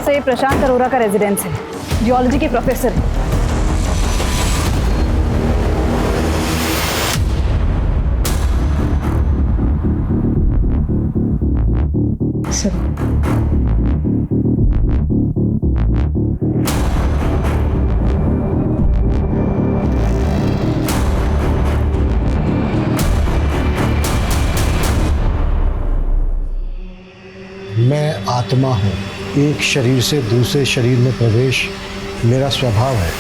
Sir ये प्रशांत अरोरा का residence है, जियोलॉजी के प्रोफेसर है। सर मैं आत्मा हूँ, एक शरीर से दूसरे शरीर में प्रवेश मेरा स्वभाव है।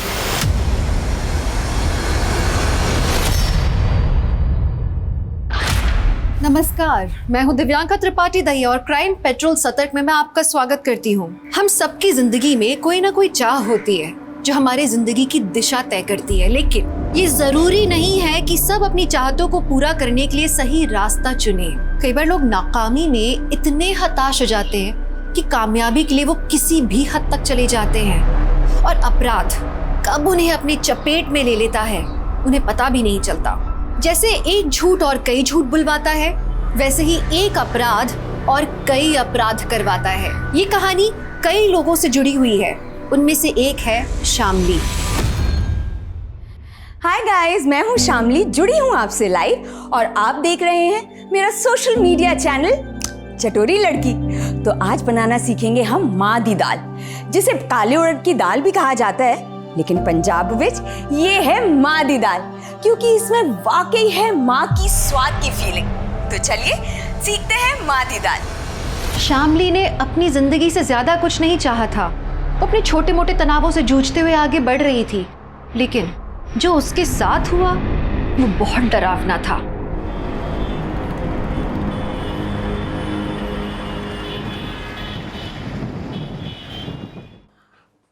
नमस्कार, मैं हूँ दिव्यांका त्रिपाठी दहिया और क्राइम पेट्रोल सतर्क में मैं आपका स्वागत करती हूँ। हम सबकी जिंदगी में कोई ना कोई चाह होती है जो हमारे जिंदगी की दिशा तय करती है, लेकिन ये जरूरी नहीं है कि सब अपनी चाहतों को पूरा करने के लिए सही रास्ता चुने। कई बार लोग नाकामी में इतने हताश हो जाते हैं कि कामयाबी के लिए वो किसी भी हद तक चले जाते हैं और अपराध कब उन्हें अपनी चपेट में ले लेता है उन्हें पता भी नहीं चलता। जैसे एक झूठ और कई झूठ बुलवाता है, वैसे ही एक अपराध और कई अपराध करवाता है। ये कहानी कई लोगों से जुड़ी हुई है, उनमें से एक है शामली। हाय गाइस, मैं हूँ शामली, जुड़ी हूँ आपसे लाइव और आप देख रहे हैं मेरा सोशल मीडिया चैनल चटोरी लड़की। तो आज बनाना सीखेंगे हम माँ दी दाल, जिसे काले उड़द की दाल भी कहा जाता है, लेकिन पंजाब विच ये है माँ दी दाल, क्योंकि इसमें वाकई है माँ की स्वाद की फीलिंग। तो चलिए सीखते हैं माँ दी दाल। शामली ने अपनी जिंदगी से ज्यादा कुछ नहीं चाहा था। वो अपने छोटे मोटे तनावों से जूझते हुए आगे बढ़ रही थी, लेकिन जो उसके साथ हुआ वो बहुत डरावना था।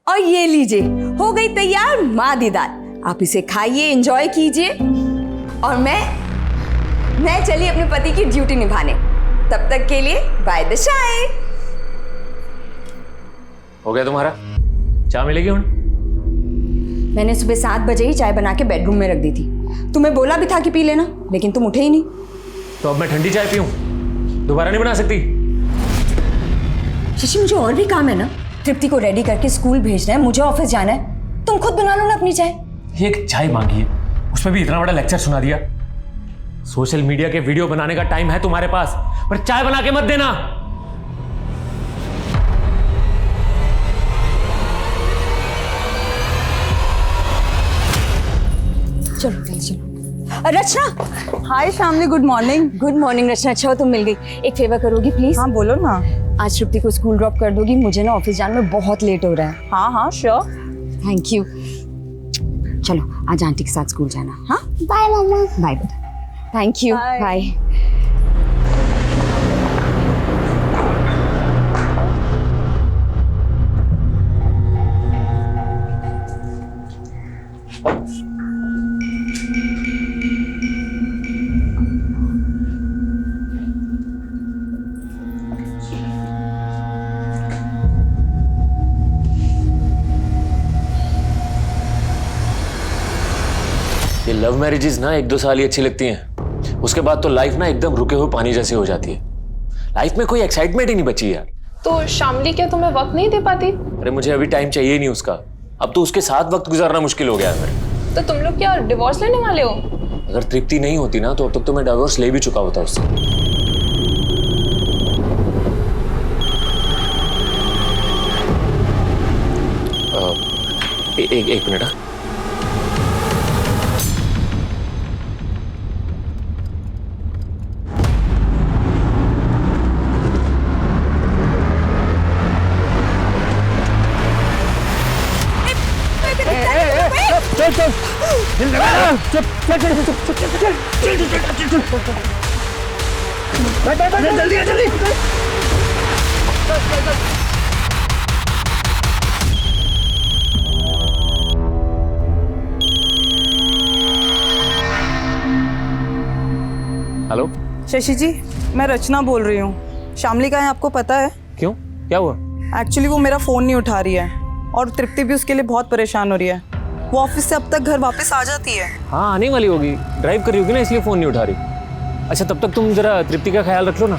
और ये लीजिए, हो गई तैयार माँ दी दाल। आप इसे खाइए, एंजॉय कीजिए और मैं चली अपने पति की ड्यूटी निभाने। तब तक के लिए बाय द शाय। हो गया तुम्हारा? चाय मिलेगी हुण? मैंने सुबह 7 बजे ही चाय बना के बेडरूम में रख दी थी। तुम्हें बोला भी था कि पी लेना, लेकिन तुम उठे ही नहीं। तो अब मैं ठंडी चाय पीऊं? दोबारा नहीं बना सकती? शशि, मुझे और भी काम है ना। तृप्ति को रेडी करके स्कूल भेजना है, मुझे ऑफिस जाना है। तुम खुद बना लो ना अपनी चाय। एक चाय मांगी है, उसमें भी इतना बड़ा लेक्चर सुना दिया। सोशल मीडिया के वीडियो बनाने का टाइम है तुम्हारे पास, पर चाय बना के मत देना। चलो चलो। Rachna. Hi Shamli, good morning. Good morning Rachna, अच्छा हो तुम मिल गई। एक फेवर करोगी प्लीज? हाँ बोलो ना। आज तृप्ति को स्कूल ड्रॉप कर दोगी, मुझे ना ऑफिस जाने में बहुत लेट हो रहा है। हाँ हाँ श्योर। Thank you. चलो आज आंटी के साथ स्कूल जाना। हाँ बाय मम्मा। बाय बेटा। Thank you. बाय। ये लव मैरिजेस ना 1-2 साल ही अच्छी लगती हैं, उसके बाद तो लाइफ ना एकदम रुके हुए पानी जैसी हो जाती है। लाइफ में कोई एक्साइटमेंट ही नहीं बची यार। तो शामली क्या तुम्हें वक्त नहीं दे पाती? अरे मुझे अभी टाइम चाहिए ही नहीं उसका। अब तो उसके साथ वक्त गुजारना मुश्किल हो गया है मेरे। तो तुम लोग क्या डिवोर्स लेने वाले हो? अगर तृप्ति नहीं होती ना तो अब तक तो मैं डिवोर्स ले भी चुका होता उससे। एक मिनट। चल चल जल्दी जल्दी। हेलो शशि जी, मैं रचना बोल रही हूँ। शामली कहाँ है आपको पता है? क्यों, क्या हुआ? एक्चुअली वो मेरा फ़ोन नहीं उठा रही है और तृप्ति भी उसके लिए बहुत परेशान हो रही है। वो ऑफिस से अब तक घर वापस आ जाती है। हाँ आने वाली होगी, ड्राइव कर रही होगी ना, इसलिए फ़ोन नहीं उठा रही। अच्छा तब तक तुम जरा तृप्ति का ख्याल रख लो ना।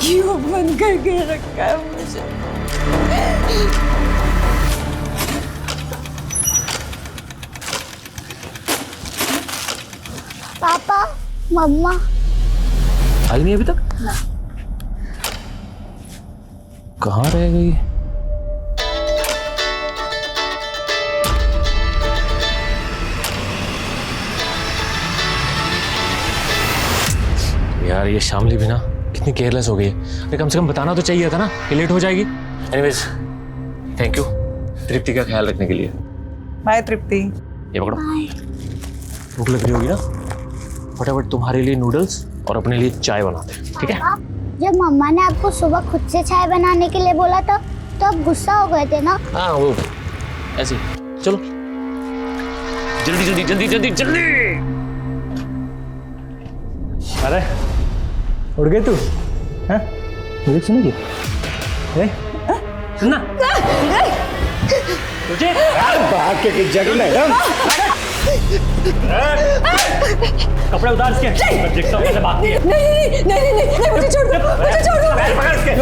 क्यों बंद करके रखा है मुझे? पापा, मम्मा। आई नहीं अभी तक? कहाँ रह गई? यार ये शामली भी ना कितनी केयरलेस हो गई है। अरे कम से कम बताना तो चाहिए था ना कि लेट हो जाएगी। एनीवेज थैंक यू तृप्ति का ख्याल रखने के लिए। बाय तृप्ति। ये पकड़ो। भूख लग रही होगी ना, फटाफट तुम्हारे लिए नूडल्स और अपने लिए चाय बनाते हैं, ठीक है? जब मम्मा ने आपको सुबह खुद से चाय बनाने के लिए बोला था तो आप गुस्सा हो गए थे ना? हाँ वो ऐसे। चलो जल्दी जल्दी जल्दी जल्दी जल्दी। अरे उड़ गई तू? हैं? मुझे सुनेगी? सुनना तुझे भाग के जगह मैडम। कपड़े उतार इसके। मैं देखता हूँ कैसे भागती है। नहीं, मुझे छोड़ दो, मुझे छोड़ दो। पैर पकड़ इसके।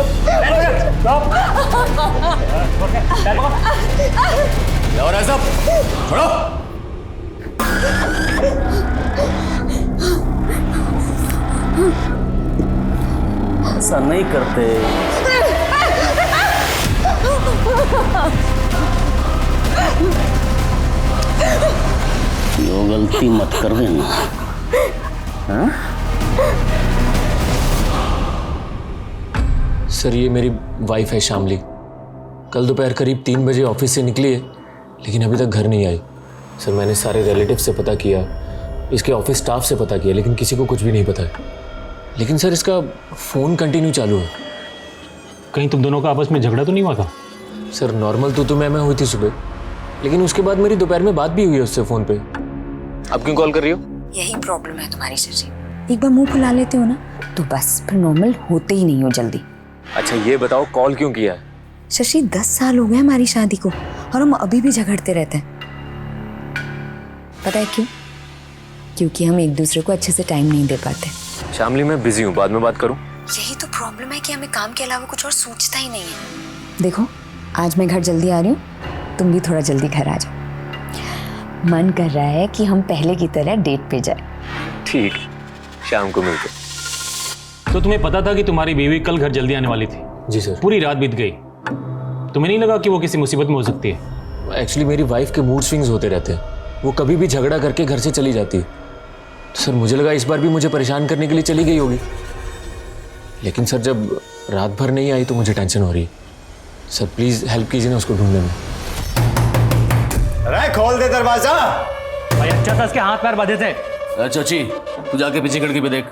पैर पकड़। और ऐसा छोड़ो। ऐसा नहीं करते। यो गलती मत कर देना। हाँ? सर ये मेरी वाइफ है शामली। कल दोपहर करीब 3 बजे ऑफिस से निकली है लेकिन अभी तक घर नहीं आई। सर मैंने सारे रिलेटिव से पता किया, इसके ऑफिस स्टाफ से पता किया, लेकिन किसी को कुछ भी नहीं पता है। लेकिन सर इसका फ़ोन कंटिन्यू चालू है। कहीं तुम दोनों का आपस में झगड़ा तो नहीं हुआ था? सर नॉर्मल तो मैं हुई थी सुबह, लेकिन उसके बाद मेरी दोपहर में बात भी हुई है उससे फ़ोन पे। आप क्यों कॉल कर रही हो? यही प्रॉब्लम है तुम्हारी शशि। एक बार मुंह फुला लेते हो ना तो बस फिर नॉर्मल होते ही नहीं हो जल्दी। अच्छा ये बताओ कॉल क्यों किया है? शशि 10 साल हो गए हमारी शादी को और हम अभी भी झगड़ते रहते हैं। पता है क्यों? क्योंकि हम एक दूसरे को अच्छे से टाइम नहीं दे पाते। शामली मैं बिजी हूँ, बाद में बात करूँ? यही तो प्रॉब्लम है कि हमें काम के अलावा कुछ और सूझता ही नहीं है। देखो आज मैं घर जल्दी आ रही हूँ, तुम भी थोड़ा जल्दी घर आ जाओ। मन कर रहा है कि हम पहले की तरह डेट पे जाए। ठीक, शाम को मिलते। तो तुम्हें पता था कि तुम्हारी बीवी कल घर जल्दी आने वाली थी? जी सर। पूरी रात बीत गई, तुम्हें नहीं लगा कि वो किसी मुसीबत में हो सकती है? एक्चुअली मेरी वाइफ के मूड स्विंग्स होते रहते हैं, वो कभी भी झगड़ा करके घर से चली जाती है। तो सर मुझे लगा इस बार भी मुझे परेशान करने के लिए चली गई होगी, लेकिन सर जब रात भर नहीं आई तो मुझे टेंशन हो रही है। सर प्लीज़ हेल्प कीजिए ना उसको ढूंढने में। अरे खोल दे दरवाजा। भाई अच्छा था इसके हाथ पैर बांधे थे। चाची तू जाके पीछे खिड़की पे देख।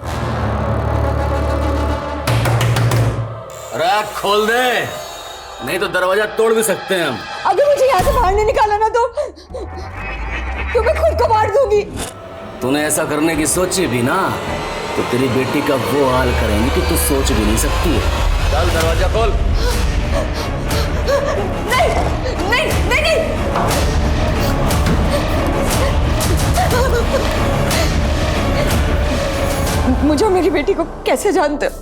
अरे खोल दे, नहीं तो दरवाजा तोड़ भी सकते हैं हम। अगर मुझे यहाँ से बाहर नहीं निकाला ना तो मैं खुद को मार दूंगी। तूने ऐसा करने की सोची भी ना तो तेरी बेटी का वो हाल करेंगे कि तू सोच भी नहीं सकती है। चल दरवाजा खोल। नहीं। मुझे और मेरी बेटी को कैसे जानते हो?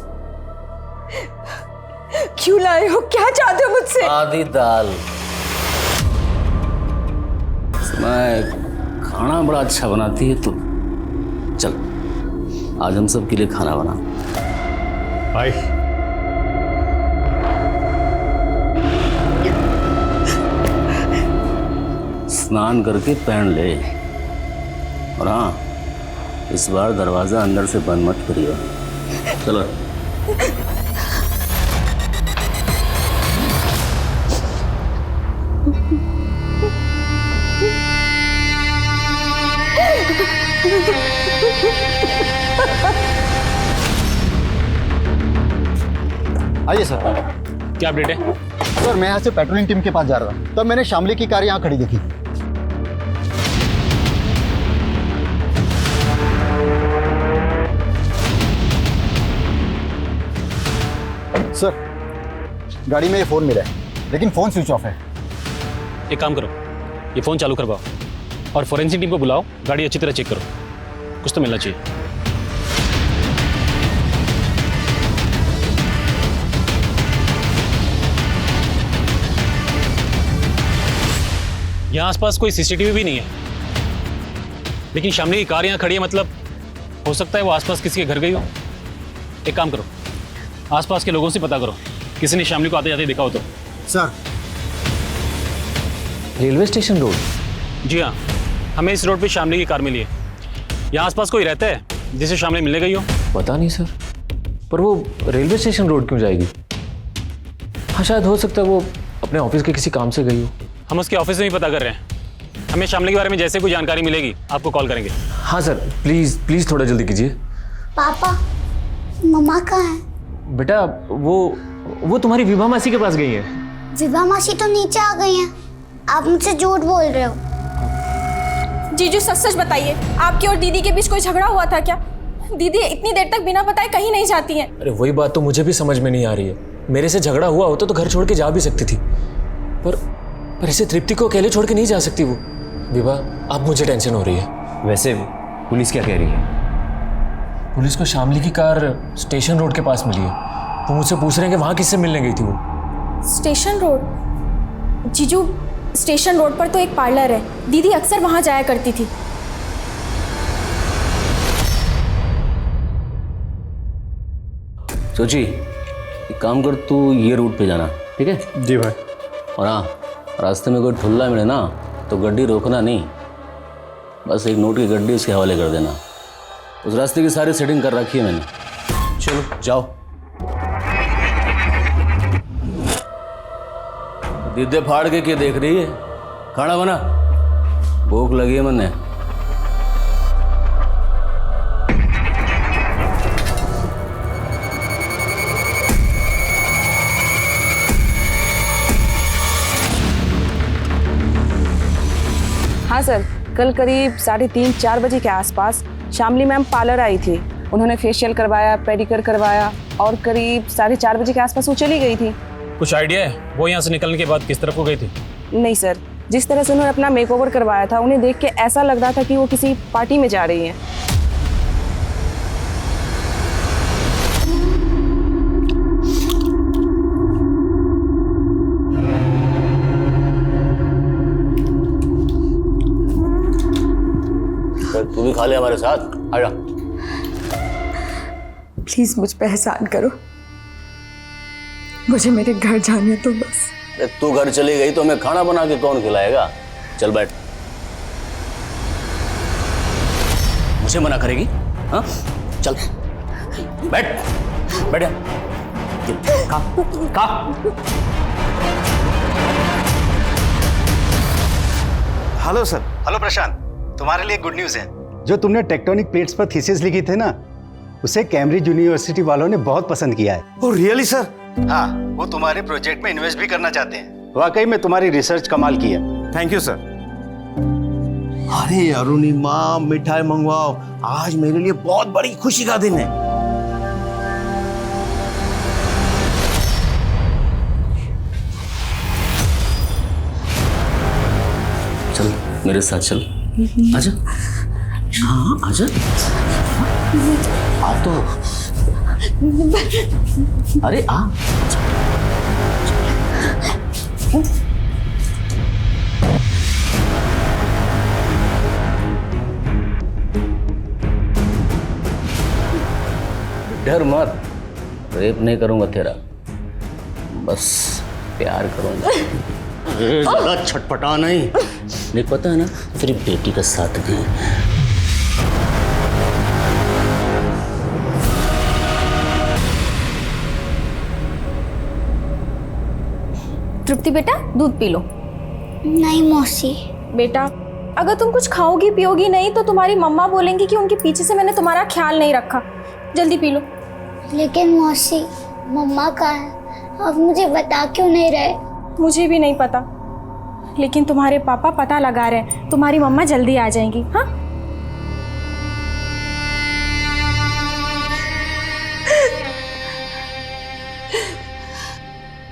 क्यों लाए हो? क्या चाहते हो मुझसे? आधी दाल। मैं खाना बड़ा अच्छा बनाती है तू। चल आज हम सब के लिए खाना बना। भाई स्नान करके पहन ले, और हाँ इस बार दरवाजा अंदर से बंद मत करियो। चलो आइए सर। क्या अपडेट है? सर मैं यहाँ से पेट्रोलिंग टीम के पास जा रहा था, तब मैंने शामली की कार यहाँ खड़ी देखी। सर गाड़ी में ये फ़ोन मिला है, लेकिन फ़ोन स्विच ऑफ है। एक काम करो, ये फ़ोन चालू करवाओ और फोरेंसिक टीम को बुलाओ, गाड़ी अच्छी तरह चेक करो, कुछ तो मिलना चाहिए। यहाँ आसपास कोई सीसीटीवी भी नहीं है, लेकिन शामली की कार यहाँ खड़ी है, मतलब हो सकता है वो आसपास किसी के घर गई हो। एक काम करो, आसपास के लोगों से पता करो किसी ने शामली को आते जाते देखा हो तो। Sir, railway station road? जी हाँ, हमें इस रोड पे शामली की कार मिली है। यहाँ आसपास कोई रहता है जिसे शामली मिलने गई हो? पता नहीं सर, पर वो रेलवे स्टेशन रोड क्यों जाएगी? हाँ, शायद हो सकता है वो अपने ऑफिस के किसी काम से गई हो। हम उसके ऑफिस में ही पता कर रहे हैं। हमें शामली के बारे में जैसे कोई जानकारी मिलेगी आपको कॉल करेंगे। हाँ सर, प्लीज़ प्लीज़ थोड़ा जल्दी कीजिए। पापा, मम्मा कहाँ है? बेटा वो तुम्हारी विभा मासी के पास गई है। विभा मासी तो नीचे आ गई हैं। आप मुझसे झूठ बोल रहे हो। जीजू सच सच बताइए, आपकी और दीदी के बीच कोई झगड़ा हुआ था क्या? दीदी इतनी देर तक बिना बताए कहीं नहीं जाती हैं। अरे वही बात तो मुझे भी समझ में नहीं आ रही है। मेरे से झगड़ा हुआ होता तो घर छोड़ के जा भी सकती थी, पर इसे तृप्ति को अकेले छोड़ के नहीं जा सकती वो। विभा, अब मुझे टेंशन हो रही है। वैसे पुलिस क्या कह रही है? पुलिस को शामली की कार स्टेशन रोड के पास मिली है। वो मुझसे पूछ रहे हैं कि वहाँ किससे मिलने गई थी वो। Station road? जीजू, स्टेशन रोड पर तो एक पार्लर है, दीदी अक्सर वहाँ जाया करती थी। सोची, एक काम कर, तू ये रूट पे जाना, ठीक है? जी भाई। और हाँ, रास्ते में कोई ठुल्ला मिले ना तो गड्डी रोकना नहीं, बस एक नोट की गड्डी उसके हवाले कर देना। उस रास्ते की सारी सेटिंग कर रखी है मैंने। चलो जाओ। दीदे फाड़ के क्या देख रही है? खाना बना, भूख लगी है मैंने। हाँ सर, कल करीब 3:30-4 बजे के आसपास शामली मैम पार्लर आई थी। उन्होंने फेशियल करवाया, पेडिक्योर करवाया और करीब 4:30 बजे के आसपास वो चली गई थी। कुछ आइडिया है वो यहाँ से निकलने के बाद किस तरफ को गई थी? नहीं सर, जिस तरह से उन्होंने अपना मेकओवर करवाया था उन्हें देख के ऐसा लग रहा था कि वो किसी पार्टी में जा रही हैं। तू भी खा ले हमारे साथ, आजा। प्लीज मुझ पे एहसान करो, मुझे मेरे घर जाने तो बस। तू घर चली गई तो हमें खाना बना के कौन खिलाएगा? चल बैठ। मुझे मना करेगी? हाँ, चल बैठ, बैठ जा। खा। Hello sir. हेलो प्रशांत, तुम्हारे लिए गुड न्यूज़ है। जो तुमने टेक्टोनिक प्लेट्स पर थीसिस लिखी थी ना, उसे कैम्ब्रिज यूनिवर्सिटी वालों ने बहुत पसंद किया है। Oh really sir? हाँ, वो तुम्हारे प्रोजेक्ट में इन्वेस्ट भी करना चाहते हैं। वाकई में तुम्हारी रिसर्च कमाल की है। Thank you sir. अरे अरुणिमा, मिठाई मंगवाओ, आज मेरे लिए बहुत बड़ी खुशी का दिन है। चल मेरे साथ चल, आजा। हाँ आजा, आ तो। अरे आ। डर मत, रेप नहीं करूंगा तेरा, बस प्यार करूंगा। ज़्यादा छटपटा नहीं पता है ना, सिर्फ बेटी का साथ दे। तृप्ति बेटा, दूध पी लो। नहीं मौसी। बेटा, अगर तुम कुछ खाओगी पियोगी नहीं तो तुम्हारी मम्मा बोलेंगी कि उनके पीछे से मैंने तुम्हारा ख्याल नहीं रखा। जल्दी पी लो। लेकिन मौसी, मम्मा कहाँ है? आप मुझे बता क्यों नहीं रहे? मुझे भी नहीं पता, लेकिन तुम्हारे पापा पता लगा रहे हैं। तुम्हारी मम्मा जल्दी आ जाएंगी। हाँ,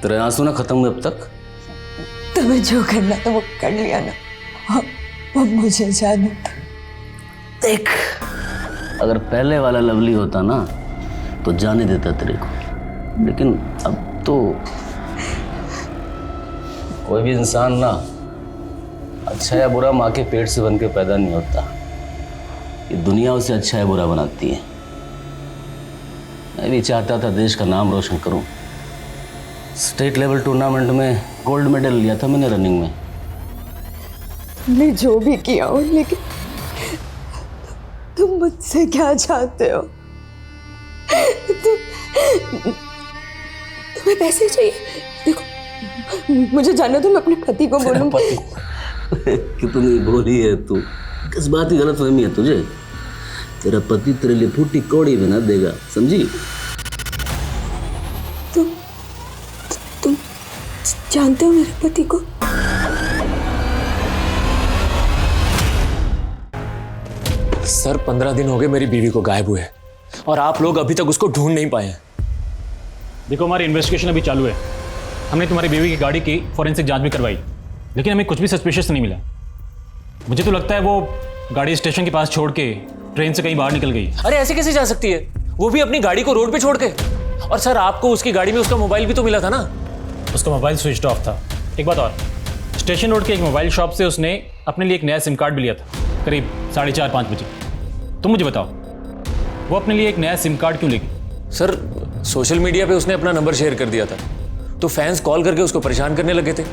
तेरे आंसू ना खत्म हुए अब तक? तुम्हें जो करना था वो कर लिया ना, अब मुझे जाने। देख, अगर पहले वाला लवली होता ना तो जाने देता तेरे को, लेकिन अब तो कोई भी इंसान ना अच्छा या बुरा माँ के पेट से बन के पैदा नहीं होता, ये दुनिया उसे अच्छा या बुरा बनाती है। मैं भी चाहता था देश का नाम रोशन करूं। स्टेट लेवल टूर्नामेंट में गोल्ड मेडल लिया था मैंने रनिंग में। मैं जो भी किया हूँ, लेकिन तुम मुझसे क्या चाहते हो? तुम्हें पैसे चाहिए? देखो, मुझे जाना तो मैं अपने पति को बोलूँगी। कितनी भोली है तू, किस बात की गलतफहमी है तुझे? तेरा पति तेरे लिए फूटी कौड़ी बना देगा, समझी? तुम जानते हो मेरे पति को? सर 15 दिन हो गए मेरी बीवी को गायब हुए और आप लोग अभी तक उसको ढूंढ नहीं पाए हैं। देखो, हमारी इन्वेस्टिगेशन अभी चालू है। हमने तुम्हारी बीवी की गाड़ी की फॉरेंसिक जांच भी करवाई, लेकिन हमें कुछ भी सस्पिशियस नहीं मिला। मुझे तो लगता है वो गाड़ी स्टेशन के पास छोड़ के ट्रेन से कहीं बाहर निकल गई। अरे ऐसे कैसे जा सकती है, वो भी अपनी गाड़ी को रोड पे छोड़ के? और सर आपको उसकी गाड़ी में उसका मोबाइल भी तो मिला था ना? उसका मोबाइल स्विच ऑफ था। एक बात और, स्टेशन रोड के एक मोबाइल शॉप से उसने अपने लिए एक नया सिम कार्ड भी लिया था, करीब 4:30-5 बजे। तुम मुझे बताओ, वो अपने लिए एक नया सिम कार्ड क्यों लेगी? सर सोशल मीडिया पे उसने अपना नंबर शेयर कर दिया था, तो फैंस कॉल करके उसको परेशान करने लगे थे।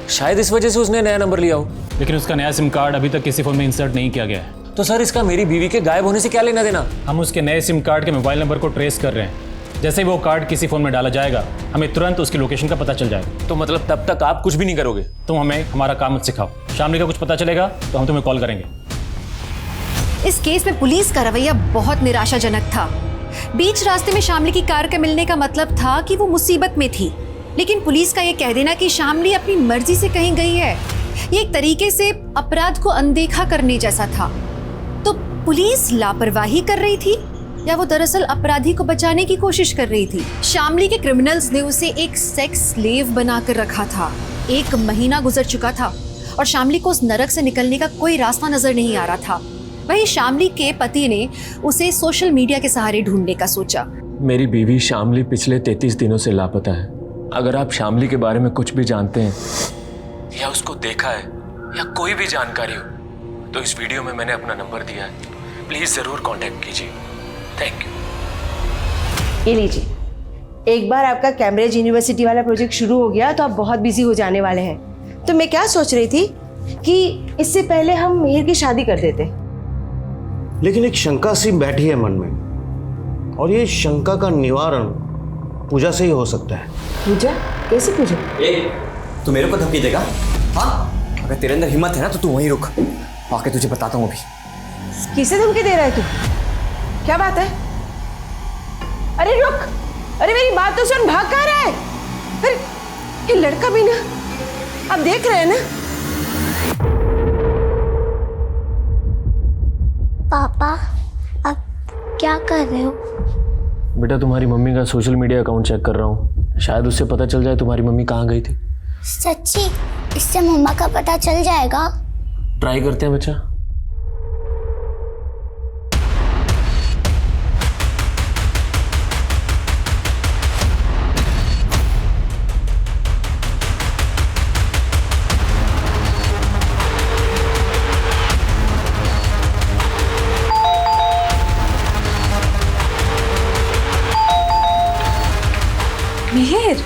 शायद इस वजह से उसने नया नंबर लिया हो। लेकिन उसका नया सिम कार्ड अभी तक किसी फोन में इंसर्ट नहीं किया गया है। तो सर इसका मेरी बीवी के गायब होने से क्या लेना देना? हम उसके नए सिम कार्ड के मोबाइल नंबर को ट्रेस कर रहे हैं। जैसे ही वो कार्ड किसी फोन में डाला जाएगा, हमें तुरंत उसकी लोकेशन का पता चल जाएगा। तो मतलब तब तक आप कुछ भी नहीं करोगे? तुम हमें हमारा काम मत सिखाओ। शामली का कुछ पता चलेगा तो हम तुम्हें कॉल करेंगे। इस केस में पुलिस का रवैया बहुत निराशाजनक था। बीच रास्ते में शामली की कार के मिलने का मतलब था कि वो मुसीबत में थी, लेकिन पुलिस का ये कह देना कि शामली अपनी मर्जी से कहीं गई है, ये एक तरीके से अपराध को अनदेखा करने जैसा था। तो पुलिस लापरवाही कर रही थी या वो दरअसल अपराधी को बचाने की कोशिश कर रही थी? शामली के क्रिमिनल्स ने उसे एक सेक्स स्लेव बनाकर रखा था। 1 महीना गुजर चुका था और शामली को उस नरक से निकलने का कोई रास्ता नजर नहीं आ रहा था। वहीं शामली के पति ने उसे सोशल मीडिया के सहारे ढूंढने का सोचा। मेरी बीवी शामली पिछले 33 दिनों से लापता है। अगर आप शामली के बारे में कुछ भी जानते हैं या उसको देखा है या कोई भी जानकारी हो, तो इस वीडियो में मैंने अपना नंबर दिया है, प्लीज जरूर कांटेक्ट कीजिए। Thank you. ये लीजिए, एक बार आपका कैम्ब्रिज यूनिवर्सिटी वाला प्रोजेक्ट शुरू हो गया तो आप बहुत बिजी हो जाने वाले हैं। तो मैं क्या सोच रही थी कि इससे पहले हम मिहिर की शादी कर देते। लेकिन एक शंका सी बैठी है मन में, और ये शंका का निवारण पूजा से ही हो सकता है। पूजा? कैसे पूजा? तू मेरे को धमकी देगा? हाँ, अगर तेरे अंदर हिम्मत है ना तो तू वहीं रुक, आके तुझे बताता हूँ अभी। किसे धमकी दे रहा है तू? क्या बात है? अरे रुक, अरे मेरी बात तो सुन, भाग कहाँ रहा है? अरे ये लड़का भी ना, आप देख रहे हैं ना? पापा, आप क्या कर रहे हो? बेटा तुम्हारी मम्मी का सोशल मीडिया अकाउंट चेक कर रहा हूँ, शायद उससे पता चल जाए तुम्हारी मम्मी कहाँ गई थी। सच्ची? इससे मम्मा का पता चल जाएगा? ट्राई करते हैं बच्चा। मिहिर,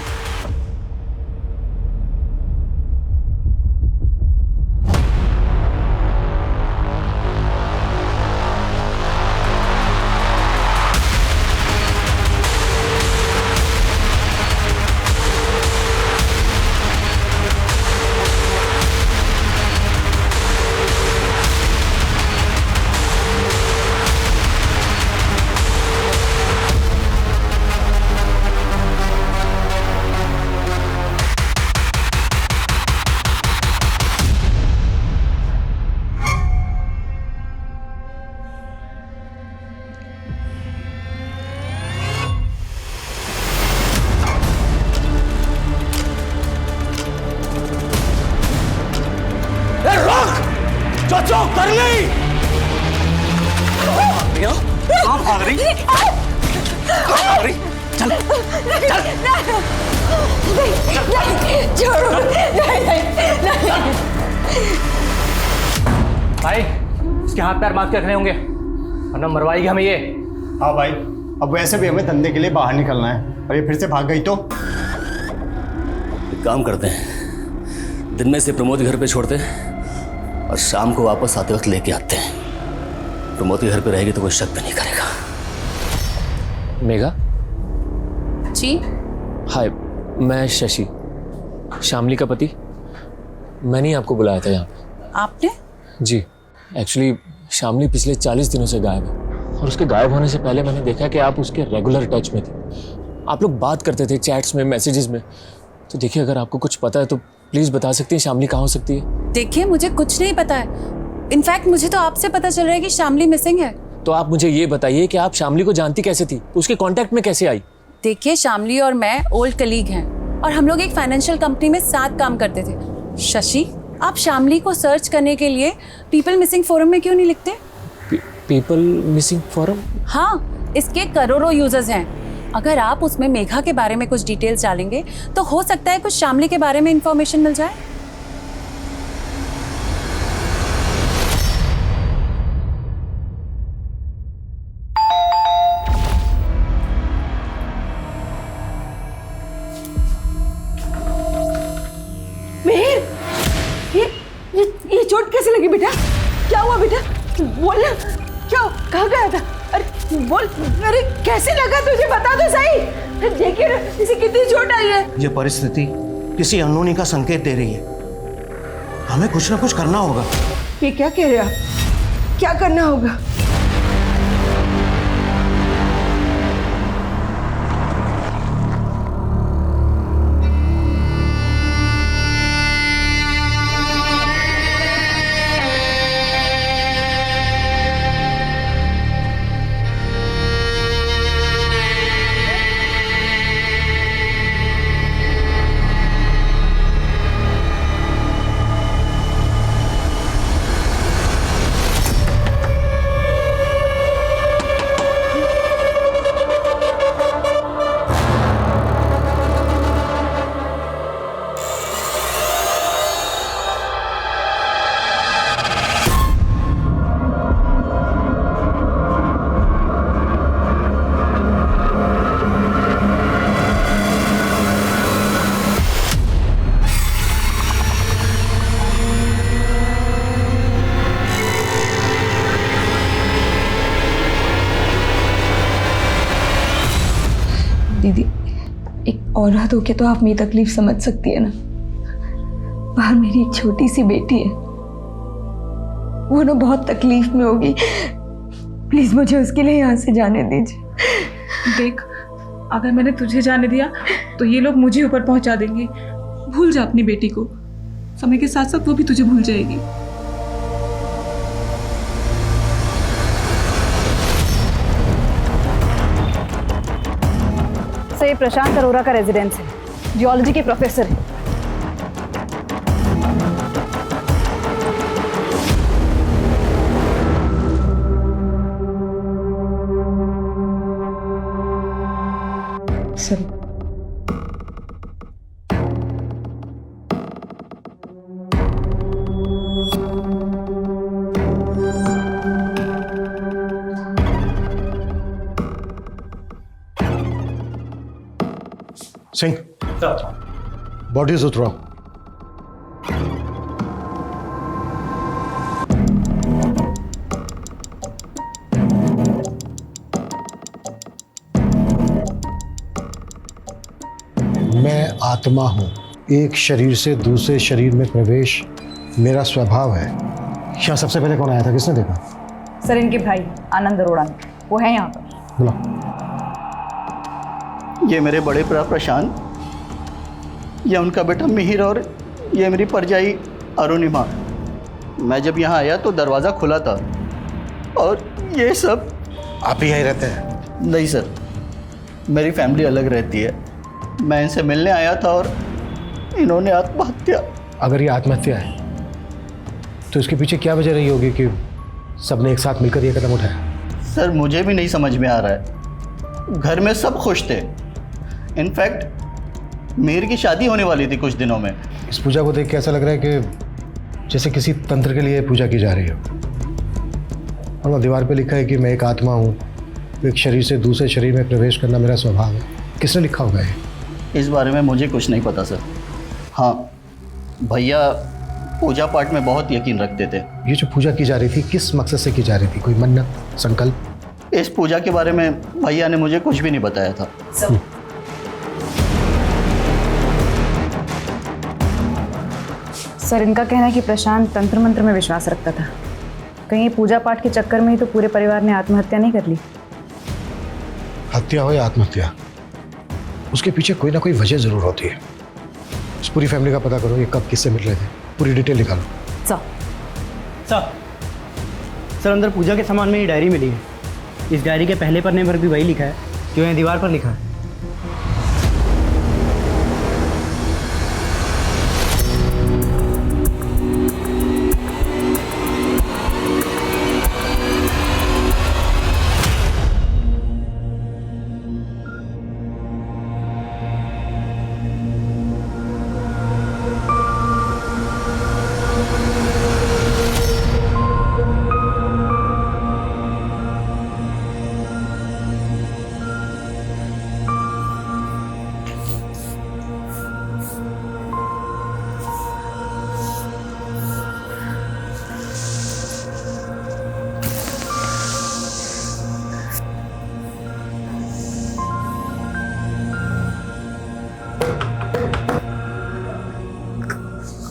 चाचो कर ली। कहाँ भाग रही? चल चल नहीं, छोड़ो, नहीं। भाई इसके हाथ पैर बांध के रखने होंगे वरना मरवाएगी हमें ये। हाँ भाई, अब वैसे भी हमें धंधे के लिए बाहर निकलना है और ये फिर से भाग गई तो? एक काम करते हैं, दिन में से प्रमोद घर पे छोड़ते हैं और शाम को वापस आते वक्त लेके आते हैं। प्रमोद के घर पे रहेगी तो कोई शक भी नहीं करेगा। मेघा। जी। हाय, मैं शशि, शामली का पति। मैंने ही आपको बुलाया था यहाँ पे। आपने? जी, एक्चुअली शामली पिछले 40 दिनों से गायब है और उसके गायब होने से पहले मैंने देखा कि आप उसके रेगुलर टच में थे। आप लोग बात करते थे चैट्स में, मैसेजेस में। तो देखिए, अगर आपको कुछ पता है तो प्लीज़ बता सकती हैं शामली कहाँ हो सकती है। देखिए, मुझे कुछ नहीं पता है। इनफैक्ट मुझे तो आपसे पता चल रहा है कि शामली मिसिंग है। तो आप मुझे ये बताइए कि आप शामली को जानती कैसे थी, उसके कांटेक्ट में कैसे आई? देखिए, शामली और मैं ओल्ड कलीग हैं और हम लोग एक फाइनेंशियल कंपनी में साथ काम करते थे। शशि, आप शामली को सर्च करने के लिए पीपल मिसिंग फोरम में क्यों नहीं लिखते? People missing forum? हाँ, इसके करोड़ों यूजर्स हैं। अगर आप उसमें मेघा के बारे में कुछ डिटेल्स डालेंगे तो हो सकता है कुछ शामली के बारे में इंफॉर्मेशन मिल जाए। मेहर, ये चोट कैसे लगी बेटा? क्या हुआ बेटा? बोल ना, क्या कहाँ गया था? अरे बोल, अरे कैसे लगा तुझे, बता तो सही। देखिए ना, इसे कितनी चोट आई है। ये परिस्थिति किसी अनहोनी का संकेत दे रही है। हमें कुछ ना कुछ करना होगा। ये क्या कह रहे हो आप? क्या करना होगा? दीदी, एक औरत होके तो आप मेरी तकलीफ समझ सकती है ना। बाहर मेरी एक छोटी सी बेटी है, वो ना बहुत तकलीफ में होगी। प्लीज मुझे उसके लिए यहाँ से जाने दीजिए। देख, अगर मैंने तुझे जाने दिया तो ये लोग मुझे ऊपर पहुंचा देंगे। भूल जा अपनी बेटी को, समय के साथ साथ वो भी तुझे भूल जाएगी। सर, ये प्रशांत अरोरा का रेजिडेंस है, जियोलॉजी के प्रोफेसर है। सर, सिंह, बॉडीज उतराओ। मैं आत्मा हूं, एक शरीर से दूसरे शरीर में प्रवेश मेरा स्वभाव है। यहाँ सबसे पहले कौन आया था, किसने देखा? सर, इनके भाई आनंद अरोड़ा, वो है यहाँ पर। बुलाओ। ये मेरे बड़े भरा प्रशांत, ये उनका बेटा मिहिर और ये मेरी परजाई अरुणिमा। मैं जब यहाँ आया तो दरवाज़ा खुला था और ये सब। आप ही यहीं रहते हैं? नहीं सर, मेरी फैमिली अलग रहती है। मैं इनसे मिलने आया था और इन्होंने आत्महत्या। अगर ये आत्महत्या है तो इसके पीछे क्या वजह रही होगी कि सबने एक साथ मिलकर ये कदम उठाया? सर, मुझे भी नहीं समझ में आ रहा है। घर में सब खुश थे। इनफैक्ट मिहिर की शादी होने वाली थी कुछ दिनों में। इस पूजा को देख के ऐसा लग रहा है कि जैसे किसी तंत्र के लिए पूजा की जा रही हो। और वहाँ दीवार पे लिखा है कि मैं एक आत्मा हूँ, एक शरीर से दूसरे शरीर में प्रवेश करना मेरा स्वभाव है। किसने लिखा होगा ये? इस बारे में मुझे कुछ नहीं पता सर। हाँ, भैया पूजा पाठ में बहुत यकीन रखते थे। ये जो पूजा की जा रही थी किस मकसद से की जा रही थी? कोई मन्नत, संकल्प? इस पूजा के बारे में भैया ने मुझे कुछ भी नहीं बताया था। सर, इनका कहना है कि प्रशांत तंत्र मंत्र में विश्वास रखता था। कहीं ये पूजा पाठ के चक्कर में ही तो पूरे परिवार ने आत्महत्या नहीं कर ली? हत्या हो या आत्महत्या, उसके पीछे कोई ना कोई वजह जरूर होती है। इस पूरी फैमिली का पता करो, ये कब किससे मिल रहे थे, पूरी डिटेल निकालो। सर अंदर पूजा के सामान में ये डायरी मिली है। इस डायरी के पहले पन्ने पर भी वही लिखा है जो यहाँ दीवार पर लिखा है।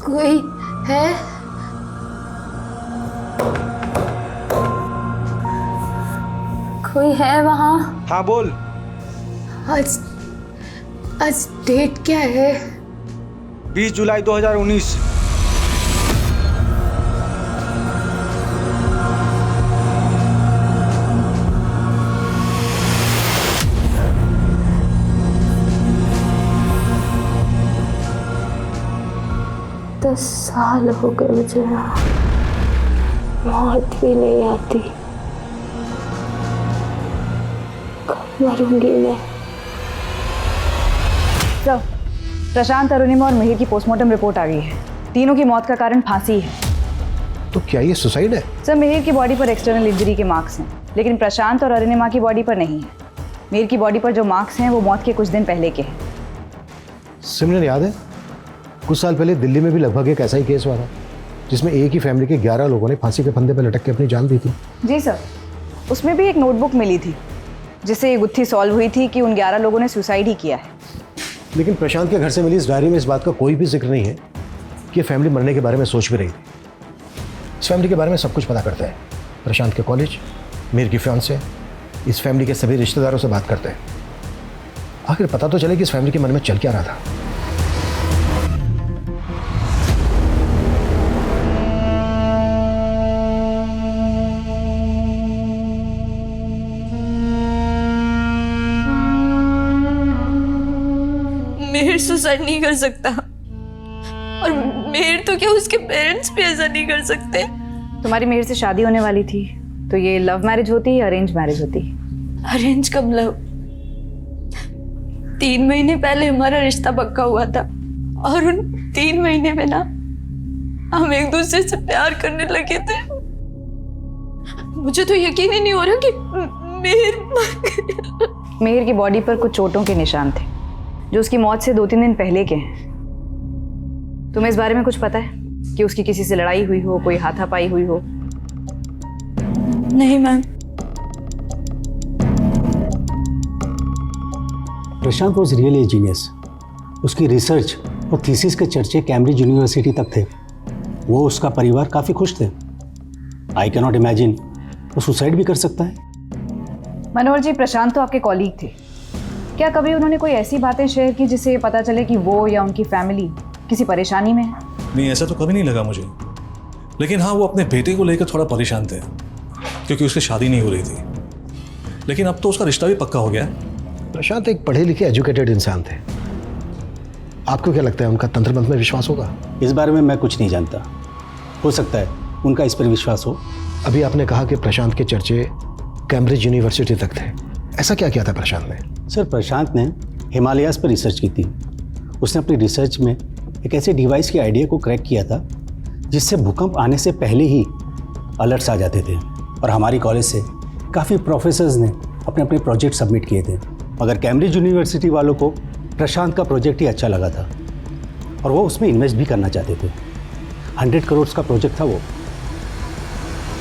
कोई है? कोई है वहाँ? हाँ बोल। आज डेट क्या है? 20 जुलाई 2019। दस साल हो गए मुझे, मौत भी नहीं आती। कब मरूंगी मैं? सर, प्रशांत, अरुणिमा और मिहिर की पोस्टमार्टम रिपोर्ट आ गई है। तीनों की मौत का कारण फांसी है। तो क्या ये सुसाइड है? सर, मिहिर की बॉडी पर एक्सटर्नल इंजरी के मार्क्स हैं, लेकिन प्रशांत और अरुणिमा की बॉडी पर नहीं है। मिहिर की बॉडी पर जो मार्क्स हैं वो मौत के कुछ दिन पहले के हैं। सिमरन, याद है कुछ साल पहले दिल्ली में भी लगभग एक ऐसा ही केस हुआ था जिसमें एक ही फैमिली के 11 लोगों ने फांसी के फंदे पर लटक के अपनी जान दी थी? जी सर, उसमें भी एक नोटबुक मिली थी जिससे ये गुत्थी सॉल्व हुई थी कि उन 11 लोगों ने सुसाइड ही किया है। लेकिन प्रशांत के घर से मिली इस डायरी में इस बात का कोई भी जिक्र नहीं है कि फैमिली मरने के बारे में सोच भी रही थी। इस फैमिली के बारे में सब कुछ पता करता है। प्रशांत के कॉलेज, मीर की फियांसे, इस फैमिली के सभी रिश्तेदारों से बात करते हैं। आखिर पता तो चले कि इस फैमिली के मन में चल क्या रहा था। मिहिर सुसाइड नहीं कर सकता, और मिहिर तो क्या उसके पेरेंट्स भी ऐसा नहीं कर सकते। तुम्हारी मिहिर से शादी होने वाली थी, तो ये लव मैरिज होती या अरेंज मैरिज होती? अरेंज कब लव? 3 महीने पहले हमारा रिश्ता पक्का हुआ था, और उन 3 महीने में ना हम एक दूसरे से प्यार करने लगे थे। मुझे तो यकीन ही नहीं हो रहा कि मिहिर की बॉडी पर कुछ चोटों के निशान थे जो उसकी मौत से 2-3 दिन पहले के हैं। तुम्हें इस बारे में कुछ पता है कि उसकी किसी से लड़ाई हुई हो, कोई हाथापाई हुई हो? नहीं ma'am. Prashant was really genius. उसकी रिसर्च और थीसिस के चर्चे कैम्ब्रिज यूनिवर्सिटी तक थे। वो, उसका परिवार काफ़ी खुश थे। आई कैन नॉट इमेजिन वो सुसाइड भी कर सकता है। मनोहर जी, प्रशांत तो आपके कॉलीग थे। क्या कभी उन्होंने कोई ऐसी बातें शेयर की जिससे ये पता चले कि वो या उनकी फैमिली किसी परेशानी में है? नहीं, ऐसा तो कभी नहीं लगा मुझे। लेकिन हाँ, वो अपने बेटे को लेकर थोड़ा परेशान थे क्योंकि उसकी शादी नहीं हो रही थी। लेकिन अब तो उसका रिश्ता भी पक्का हो गया है। प्रशांत एक पढ़े लिखे एजुकेटेड इंसान थे। आपको क्या लगता है उनका तंत्र मंत्र में विश्वास होगा? इस बारे में मैं कुछ नहीं जानता। हो सकता है उनका इस पर विश्वास हो। अभी आपने कहा कि प्रशांत के चर्चे कैम्ब्रिज यूनिवर्सिटी तक थे। ऐसा क्या किया था प्रशांत ने? सर, प्रशांत ने हिमालयाज़ पर रिसर्च की थी। उसने अपनी रिसर्च में एक ऐसे डिवाइस के आइडिया को क्रैक किया था जिससे भूकंप आने से पहले ही अलर्ट्स आ जाते थे और हमारी कॉलेज से काफ़ी प्रोफेसर्स ने अपने अपने प्रोजेक्ट सबमिट किए थे। मगर कैम्ब्रिज यूनिवर्सिटी वालों को प्रशांत का प्रोजेक्ट ही अच्छा लगा था और वो उसमें इन्वेस्ट भी करना चाहते थे। 100 करोड़ का प्रोजेक्ट था वो।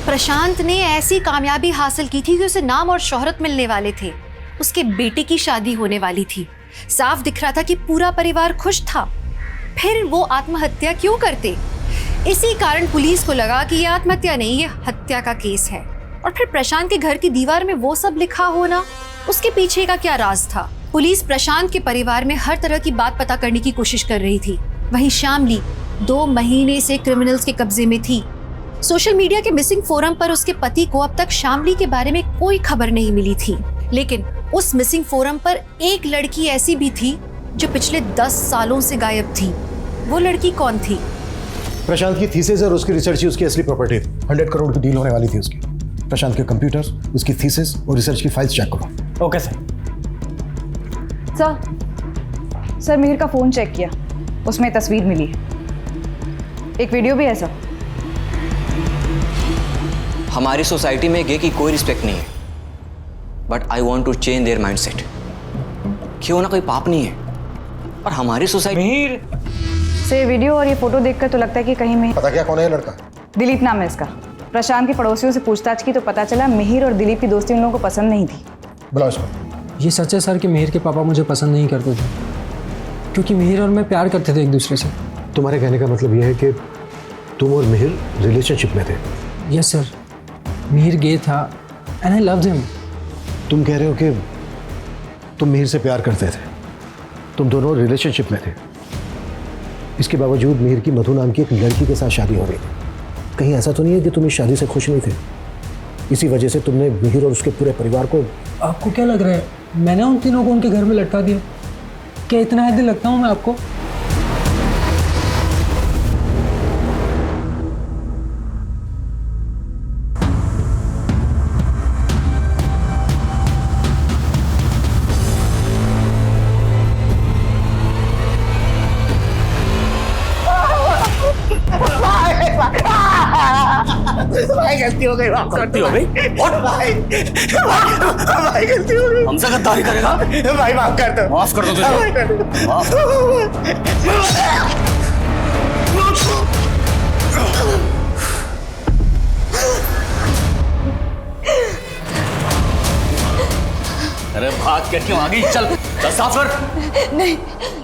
प्रशांत ने ऐसी कामयाबी हासिल की थी कि उसे नाम और शोहरत मिलने वाले थे, उसके बेटे की शादी होने वाली थी, साफ दिख रहा था कि पूरा परिवार खुश था। फिर वो आत्महत्या क्यों करते? इसी कारण पुलिस को लगा कि ये आत्महत्या नहीं, ये हत्या का केस है। और फिर प्रशांत के घर की दीवार में वो सब लिखा होना, उसके पीछे का क्या राज था? पुलिस प्रशांत के परिवार में हर तरह की बात पता करने की कोशिश कर रही थी। वहीं शामली 2 महीने से क्रिमिनल्स के कब्जे में थी। सोशल मीडिया के मिसिंग फोरम पर उसके पति को अब तक शामली के बारे में कोई खबर नहीं मिली थी, लेकिन उस मिसिंग फोरम पर एक लड़की ऐसी भी थी जो पिछले 10 सालों से गायब थी। वो लड़की कौन थी? प्रशांत की थीसिस और उसकी रिसर्च ही उसकी असली प्रॉपर्टी थी। 100 करोड़ की डील होने वाली थी उसकी। प्रशांत के कंप्यूटर्स, उसकी थीसिस और रिसर्च की फाइल्स चेक करो। Okay sir. सर मिहिर का फ़ोन चेक किया, उसमें तस्वीर मिली है, एक वीडियो भी है सर। हमारी सोसाइटी में गे की कोई रिस्पेक्ट नहीं है, but I want to change their mind set. क्यों ना कोई पाप नहीं है और हमारी सोसाइटी से वीडियो और ये फोटो देखकर तो लगता है कि कहीं में पता क्या कौन है ये लड़का? दिलीप नाम है इसका। प्रशांत के पड़ोसियों से पूछताछ की तो पता चला मिहिर और दिलीप की दोस्ती उन लोगों को पसंद नहीं थी। बुलाओ इसको। ये सच है सर कि मिहिर के पापा मुझे पसंद नहीं करते थे, क्योंकि मिहिर और मैं प्यार करते थे एक दूसरे से। तुम्हारे कहने का मतलब यह है कि तुम और मिहिर रिलेशनशिप में थे? यस सर, मिहिर गे था एंड आई लव्ड हिम। तुम कह रहे हो कि तुम मिहिर से प्यार करते थे, तुम दोनों रिलेशनशिप में थे, इसके बावजूद मिहिर की मधु नाम की एक लड़की के साथ शादी हो रही थी। कहीं ऐसा तो नहीं है कि तुम इस शादी से खुश नहीं थे? इसी वजह से तुमने मिहिर और उसके पूरे परिवार को... आपको क्या लग रहा है मैंने उन तीनों को उनके घर में लटका दिया? क्या इतना हैदी लगता हूँ मैं आपको? भाई गलती हो गई, गलती हो गई? भाई गलती हो गई। हमसे गद्दारी करेगा? भाई माफ कर दो। माफ कर दो तुझे। माफ। अरे भाग के क्यों आ गई? चल चल साफ कर। नहीं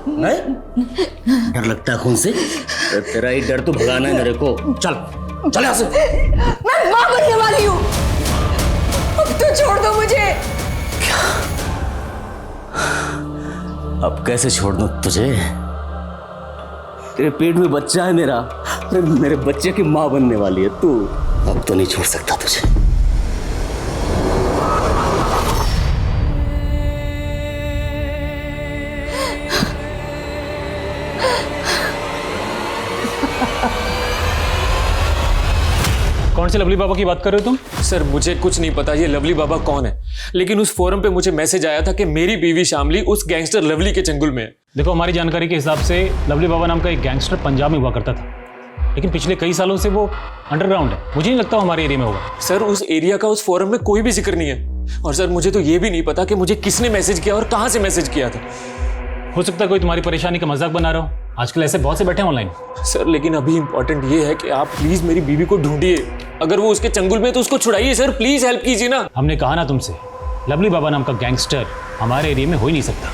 नहीं डर लगता है खून से? तेरा ही डर तो भगाना है मेरे को। चल चल यहाँ से। मैं मां बनने वाली हूँ, अब तो छोड़ दो मुझे। अब कैसे छोड़ दूं तुझे? तेरे पेट में बच्चा है मेरा, मेरे बच्चे की माँ बनने वाली है तू। अब तो नहीं छोड़ सकता तुझे। कौन से लवली बाबा की बात कर रहे हो तुम? सर मुझे कुछ नहीं पता ये लवली बाबा कौन है, लेकिन उस फोरम पे मुझे मैसेज आया था कि मेरी बीवी शामली उस गैंगस्टर लवली के चंगुल में है। देखो हमारी जानकारी के हिसाब से लवली बाबा नाम का एक गैंगस्टर पंजाब में हुआ करता था, लेकिन पिछले कई सालों से वो अंडरग्राउंड है। मुझे नहीं लगता वो हमारे एरिया में होगा। सर उस एरिया का उस फोरम में कोई भी जिक्र नहीं है, और सर मुझे तो ये भी नहीं पता कि मुझे किसने मैसेज किया और कहाँ से मैसेज किया था। हो सकता है कोई तुम्हारी परेशानी का मजाक बना रहा हो, आजकल ऐसे बहुत से बैठे हैं ऑनलाइन। सर लेकिन अभी इंपॉर्टेंट ये है कि आप प्लीज मेरी बीवी को ढूंढिए, अगर वो उसके चंगुल में तो उसको छुड़ाइए सर, प्लीज हेल्प कीजिए ना। हमने कहा ना तुमसे, लवली बाबा नाम का गैंगस्टर हमारे एरिया में हो ही नहीं सकता।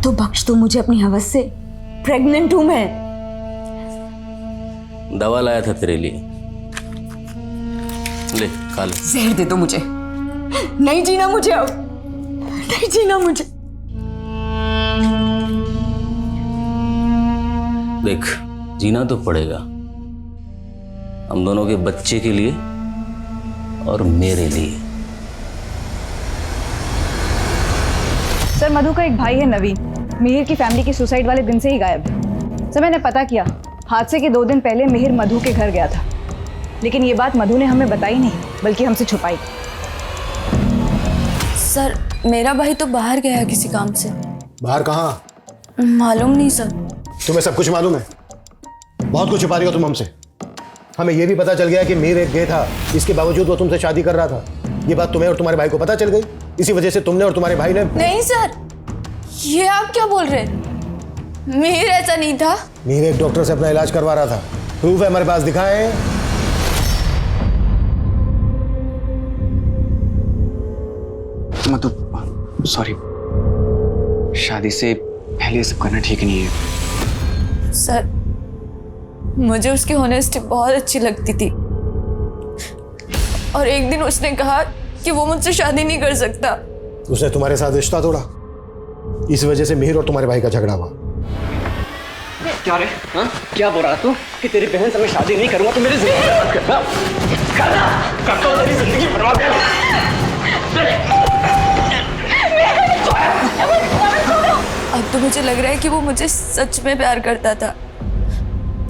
तो बख्श दो मुझे अपनी हवस से, प्रेग्नेंट हूं मैं। दवा लाया था तेरे लिए, ले खा ले। जहर दे दो मुझे, नहीं जीना मुझे अब, नहीं जीना मुझे। देख, जीना तो पड़ेगा, हम दोनों के बच्चे के लिए और मेरे लिए। सर मधु का एक भाई है नवीन, मिहिर की फैमिली की सुसाइड वाले दिन से ही गायब है। सर मैंने पता किया, हादसे के 2 दिन पहले मिहिर मधु के घर गया था, लेकिन ये बात मधु ने हमें बताई नहीं, बल्कि हमसे छुपाई। सर मेरा भाई तो बाहर गया है किसी काम से। बाहर कहाँ? मालूम नहीं सर। तुम्हें सब कुछ मालूम है? बहुत कुछ छुपा रही हो तुम हमसे। हमें यह भी पता चल गया कि मिहिर एक गे था, इसके बावजूद वो तुमसे शादी कर रहा था। ये बात तुम्हें और तुम्हारे भाई को पता चल गई, इसी वजह से तुमने और तुम्हारे भाई ने। नहीं सर, ये आप क्या बोल रहे हैं? मिहिर ऐसा नहीं था। मिहिर एक डॉक्टर से अपना इलाज करवा रहा था, प्रूफ है हमारे पास, दिखाएं। मतलब सॉरी, शादी से पहले ये सब करना ठीक नहीं है। सर मुझे उसकी ऑनेस्टी बहुत अच्छी लगती थी, और एक दिन उसने कहा कि वो मुझसे शादी नहीं कर सकता। उसने तुम्हारे साथ रिश्ता तोड़ा, इस वजह से मिहिर और तुम्हारे भाई का झगड़ा हुआ। क्या रे? हाँ? क्या बोल रहा तू कि तेरी बहन से मैं शादी नहीं करूंगा तो मेरी जिंदगी बर्बाद करना? करता हूं तेरी जिंदगी बर्बाद अब तो मुझे लग रहा है कि वो मुझे सच में प्यार करता था,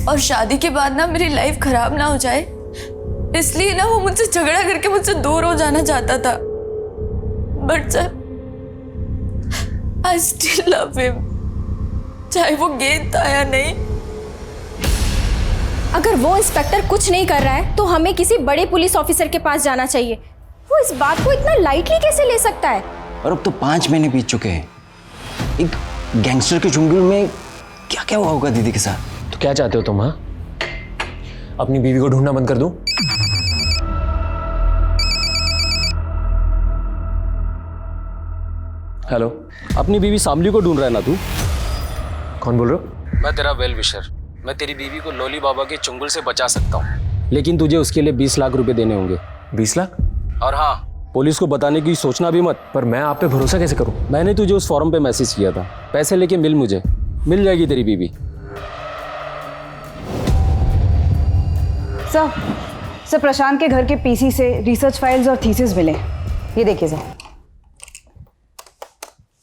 और शादी के बाद ना मेरी लाइफ खराब ना हो जाए इसलिए ना वो मुझसे झगड़ा करके मुझसे दूर हो जाना चाहता था। But sir, I still love him, चाहे वो गेंद था या नहीं। अगर वो इंस्पेक्टर कुछ नहीं कर रहा है तो हमें किसी बड़े पुलिस ऑफिसर के पास जाना चाहिए। वो इस बात को इतना लाइटली कैसे ले सकता है? और अब तो 5 महीने बीत चुके हैं। एक गैंगस्टर के चुंगल में क्या क्या हुआ होगा दीदी के साथ? तो क्या चाहते हो तुम? हाँ, अपनी बीवी को ढूंढना बंद कर दूं? हेलो, अपनी बीवी शामली को ढूंढ रहा है ना तू? कौन बोल रहे हो? मैं तेरा वेल विशर। मैं तेरी बीवी को लोली बाबा के चुंगल से बचा सकता हूँ, लेकिन तुझे उसके लिए 20 लाख रुपए देने होंगे। 20 लाख? और हाँ, पुलिस को बताने की सोचना भी मत। पर मैं आप पे भरोसा कैसे करूं? मैंने तुझे उस फॉर्म पे मैसेज किया था, पैसे लेके मिल मुझे, मिल जाएगी तेरी बीवी। सर प्रशांत के घर के पीसी से रिसर्च फाइल्स और थीसिस मिले, ये देखिए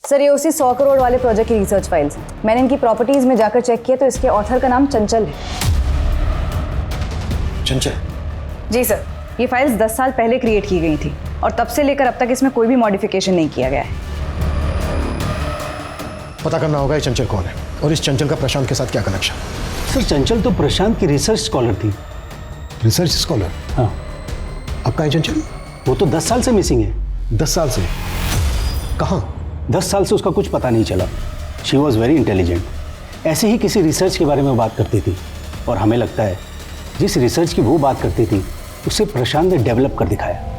सर ये उसी 100 करोड़ वाले प्रोजेक्ट की रिसर्च फाइल्स हैं। मैंने इनकी प्रॉपर्टीज में जाकर चेक किया तो इसके ऑथर का नाम चंचल है। चंचल? जी सर, ये फाइल्स 10 साल पहले क्रिएट की गई थी और तब से लेकर अब तक इसमें कोई भी मॉडिफिकेशन नहीं किया गया है। पता करना होगा ये चंचल कौन है और इस चंचल का प्रशांत के साथ क्या कनेक्शन? सर चंचल तो प्रशांत की रिसर्च स्कॉलर थी। Research scholar? हाँ। अब कहाँ है चंचल? वो तो 10 साल से मिसिंग है। 10 साल से? कहाँ? 10 साल से उसका कुछ पता नहीं चला। She was very intelligent. ऐसे ही किसी रिसर्च के बारे में बात करती थी, और हमें लगता है जिस रिसर्च की वो बात करती थी उसे प्रशांत ने डेवलप कर दिखाया।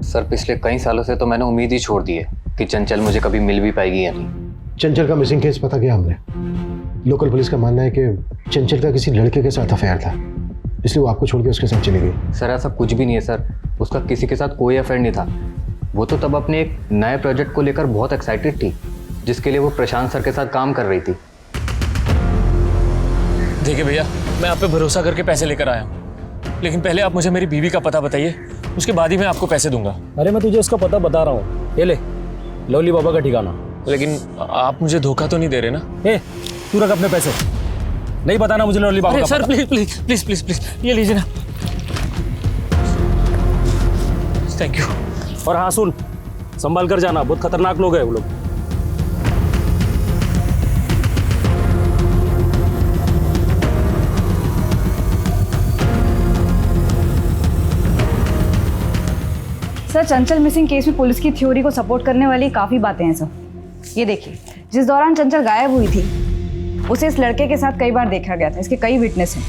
सर पिछले कई सालों से तो मैंने उम्मीद ही छोड़ दी है कि चंचल मुझे कभी मिल भी पाएगी या नहीं। चंचल का मिसिंग केस पता किया हमने। लोकल पुलिस का मानना है कि चंचल का किसी लड़के के साथ अफेयर था, इसलिए वो आपको छोड़ के उसके साथ चली गई। सर ऐसा कुछ भी नहीं है सर, उसका किसी के साथ कोई अफेयर नहीं था। वो तो तब अपने एक नए प्रोजेक्ट को लेकर बहुत एक्साइटेड थी, जिसके लिए वो प्रशांत सर के साथ काम कर रही थी। देखिए भैया, मैं आप पे भरोसा करके पैसे लेकर आया हूँ, लेकिन पहले आप मुझे मेरी बीवी का पता बताइए, उसके बाद ही मैं आपको पैसे दूंगा। अरे मैं तुझे उसका पता बता रहा हूँ, ये ले लोली बाबा का ठिकाना। लेकिन आप मुझे धोखा तो नहीं दे रहे ना? ए, तू रख अपने पैसे, नहीं बताना मुझे लोली बाबा का सर पता। Please please please please please ये लीजिए ना। Thank you. और हाँ सुन, संभाल कर जाना, बहुत खतरनाक लोग हैं वो लोग। सर चंचल मिसिंग केस में पुलिस की थ्योरी को सपोर्ट करने वाली काफ़ी बातें हैं सर। ये देखिए, जिस दौरान चंचल गायब हुई थी उसे इस लड़के के साथ कई बार देखा गया था, इसके कई विटनेस हैं।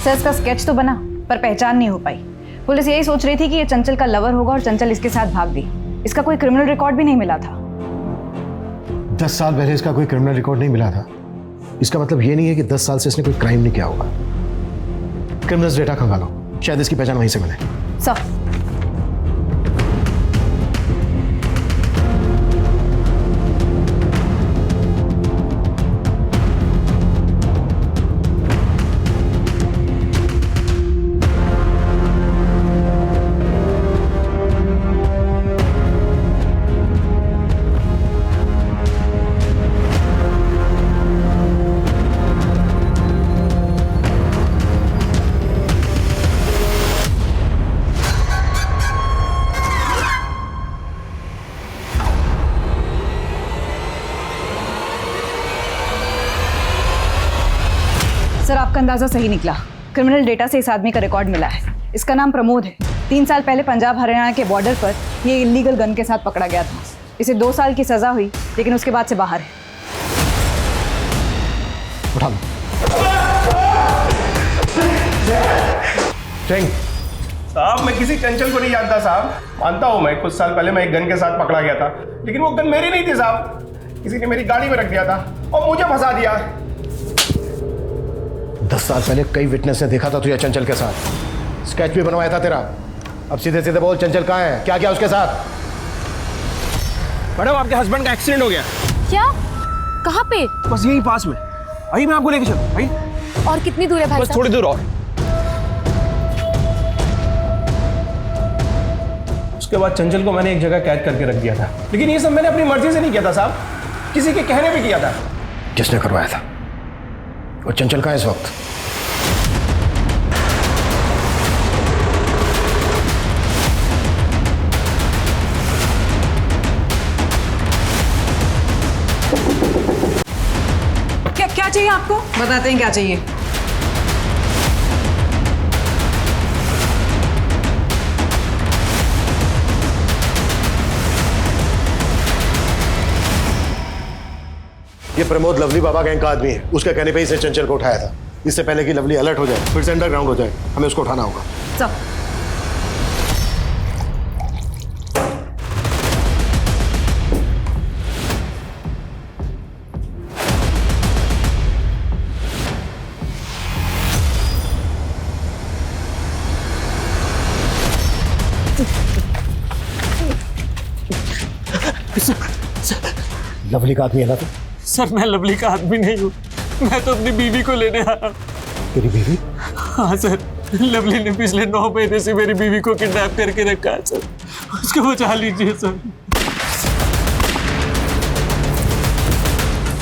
सर इसका स्केच तो बना पर पहचान नहीं हो पाई। पुलिस यही सोच रही थी कि ये चंचल का लवर होगा और चंचल इसके साथ भाग गई। इसका कोई क्रिमिनल रिकॉर्ड भी नहीं मिला था। 10 साल पहले इसका कोई क्रिमिनल रिकॉर्ड नहीं मिला था, इसका मतलब ये नहीं है कि 10 साल से इसने कोई क्राइम नहीं किया होगा। क्रिमिनल्स डेटा खंगालो, शायद इसकी पहचान वहीं से मिले। सर, सर आपका अंदाजा सही निकला। क्रिमिनल डेटा से इस आदमी का रिकॉर्ड मिला है। इसका नाम प्रमोद है। 3 साल पहले पंजाब हरियाणा के बॉर्डर पर ये इलीगल गन के साथ पकड़ा गया था। इसे 2 साल की सजा हुई, लेकिन उसके बाद से बाहर है। उठा लो। साहब मैं किसी चंचल को नहीं जानता साहब। मानता हूँ मैं, कुछ साल पहले मैं एक गन के साथ पकड़ा गया था, लेकिन वो गन मेरी नहीं थी साहब। किसी ने मेरी गाड़ी में रख दिया था और मुझे फंसा दिया। 10 साल पहले कई विटनेस ने देखा था तुझे चंचल के साथ, स्केच भी बनवाया था तेरा। अब सीधे सीधे बोल, चंचल कहाँ है, क्या किया उसके साथ? मैडम आपके हस्बैंड का एक्सीडेंट हो गया। क्या? कहाँ पे? बस यही पास में। आइए मैं आपको लेके चलूं। आइए। और कितनी दूर है भाई? बस थोड़ी दूर और। उसके बाद चंचल को मैंने एक जगह कैद करके रख दिया था, लेकिन ये सब मैंने अपनी मर्जी से नहीं किया था साहब, किसी के कहने पे किया था। जिसने करवाया था वो चंचल कहाँ है इस वक्त? क्या चाहिए आपको? बताते हैं क्या चाहिए। ये प्रमोद लवली बाबा गैंग का आदमी है। उसके कहने पे इसने चंचल को उठाया था। इससे पहले कि लवली अलर्ट हो जाए, फिर से अंडरग्राउंड हो जाए, हमें उसको उठाना होगा। चल। लवली का आदमी है ना तू? सर मैं लवली का आदमी नहीं हूँ, मैं तो अपनी बीवी को लेने आया। तेरी बीवी? हाँ सर, लवली ने पिछले 9 महीने से मेरी बीवी को किडनैप करके रखा है सर, उसको बचा लीजिए सर।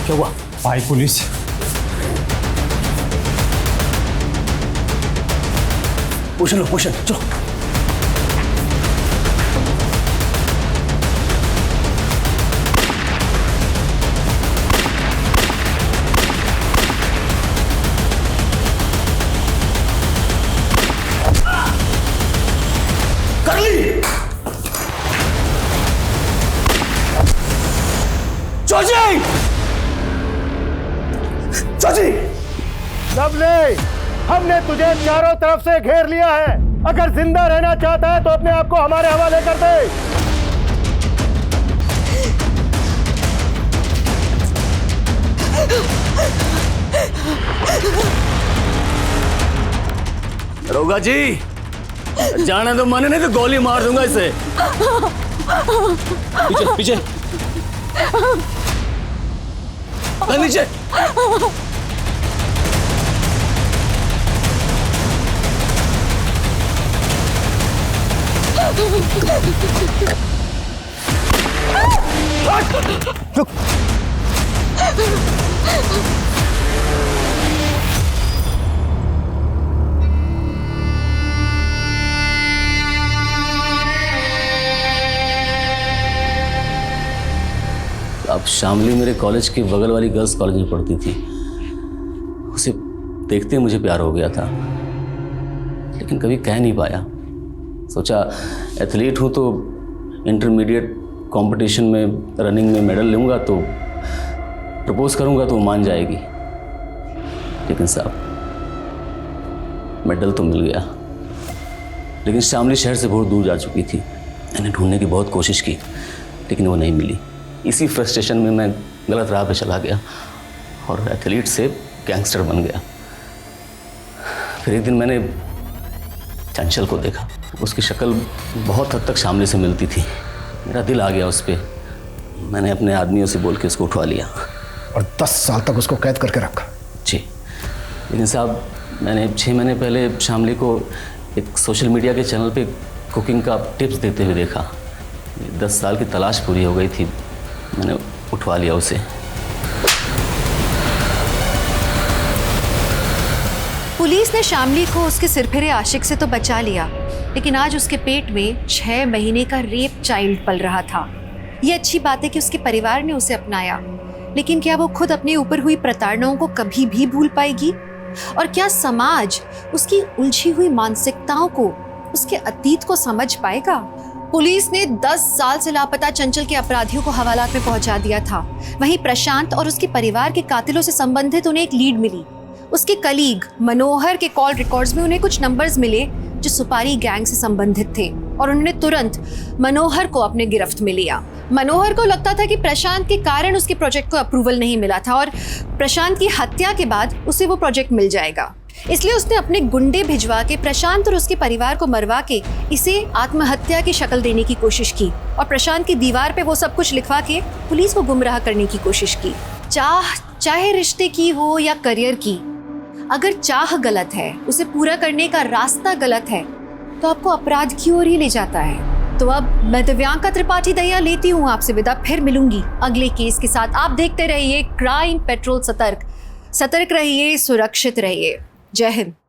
क्या हुआ? आई पुलिस। पूछ लो, पूछ लो, चलो। चाची! लवली, हमने तुझे चारों तरफ से घेर लिया है। अगर जिंदा रहना चाहता है तो अपने आप को हमारे हवाले कर दे। दरोगा जी, जाने तो मन नहीं तो गोली मार दूंगा इसे। पीछे पीछे नीचे। अब शामली मेरे कॉलेज के बगल वाली गर्ल्स कॉलेज में पढ़ती थी। उसे देखते मुझे प्यार हो गया था, लेकिन कभी कह नहीं पाया। सोचा एथलीट हूँ तो इंटरमीडिएट कंपटीशन में रनिंग में मेडल लूँगा तो प्रपोज करूँगा तो वो मान जाएगी। लेकिन साहब मेडल तो मिल गया, लेकिन शामली शहर से बहुत दूर जा चुकी थी। मैंने ढूंढने की बहुत कोशिश की लेकिन वो नहीं मिली। इसी फ्रस्ट्रेशन में मैं गलत राह पे चला गया और एथलीट से गैंगस्टर बन गया। फिर एक दिन मैंने चंचल को देखा। उसकी शक्ल बहुत हद तक शामली से मिलती थी। मेरा दिल आ गया उस पर। मैंने अपने आदमियों से बोल के उसको उठवा लिया और 10 साल तक उसको कैद करके रखा। जी, लेकिन साहब मैंने 6 महीने पहले शामली को एक सोशल मीडिया के चैनल पे कुकिंग का टिप्स देते हुए देखा। 10 साल की तलाश पूरी हो गई थी। मैंने उठवा लिया उसे। पुलिस ने शामली को उसके सिरफिरे आशिक से तो बचा लिया, लेकिन आज उसके पेट में 6 महीने का रेप चाइल्ड पल रहा था। ये अच्छी बात है कि उसके परिवार ने उसे अपनाया, लेकिन क्या वो खुद अपने ऊपर हुई प्रताड़नाओं को कभी भी भूल पाएगी? और क्या समाज उसकी उलझी हुई मानसिकताओं को, उसके अतीत को समझ पाएगा? पुलिस ने 10 साल से लापता चंचल के अपराधियों को हवालात में पहुंचा दिया था। वहीं प्रशांत और उसके परिवार के कातिलों से संबंधित उन्हें एक लीड मिली। उसके कलीग मनोहर के कॉल रिकॉर्ड्स में उन्हें कुछ नंबर्स मिले जो सुपारी गैंग से संबंधित थे और उन्होंने तुरंत मनोहर को अपने गिरफ्त में लिया। मनोहर को लगता था कि प्रशांत के कारण उसके प्रोजेक्ट को अप्रूवल नहीं मिला था और प्रशांत की हत्या के बाद उसे वो प्रोजेक्ट मिल जाएगा। इसलिए उसने अपने गुंडे भिजवा के प्रशांत और उसके परिवार को मरवा के इसे आत्महत्या की शक्ल देने की कोशिश की और प्रशांत की दीवार पे वो सब कुछ लिखवा के पुलिस को गुमराह करने की कोशिश की। चाहे रिश्ते की हो या करियर की, अगर चाह गलत है, उसे पूरा करने का रास्ता गलत है, तो आपको अपराध की ओर ही ले जाता है। तो अब मैं दिव्यांका त्रिपाठी दहिया लेती हूँ आपसे विदा। फिर मिलूंगी अगले केस के साथ। आप देखते रहिए क्राइम पेट्रोल सतर्क। सतर्क रहिए, सुरक्षित रहिए। जय हिंद।